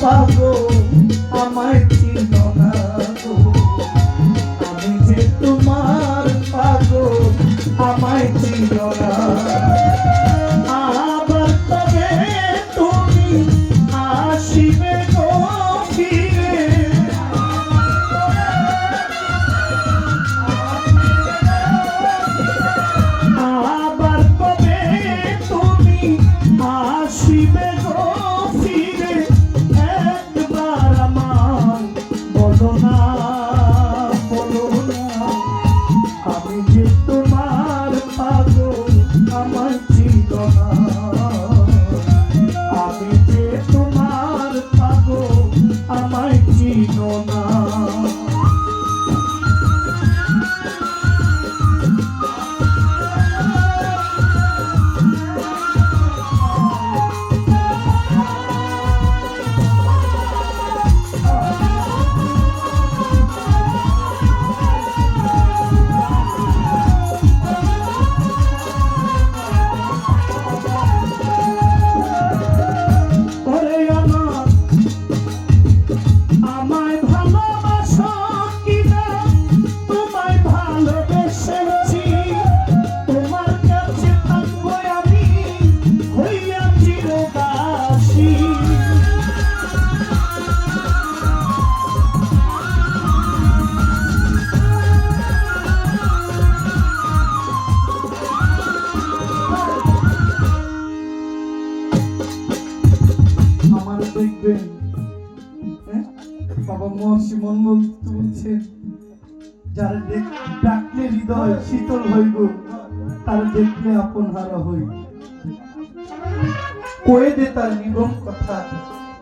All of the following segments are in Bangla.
পাগল আমায় চিনো না গো, আমি যে তোমার পাগল আমায় চিনো না। আবার তবে তুমি আসিবে গো ফিরে, আবার তবে তুমি আসিবে গো ফিরে, একবার আমার বলো না, বলো না, আমি যে তোমার পাগল আমায় চিনো না, আমি যে তোমার পাগল আমায় চিনো না। দেখবেন বাবা মহর্ষি মনমোহন বলছেন, যারা ডাকলে হৃদয় শীতল হইব, তারা দেখলে আপন হারা হইব। কয়ে দে তার নিগম কথা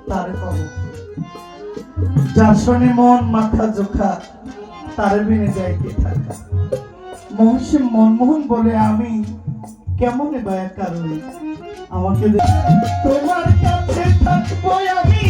তারে পাব, যার শোনে মন মাথা জোখা তারে বিনে যাইতে থাকা। মহর্ষি মনমোহন বলে, আমি কেমনে বা একা রই, আমাকে তোমার কাছে থাকবো আমি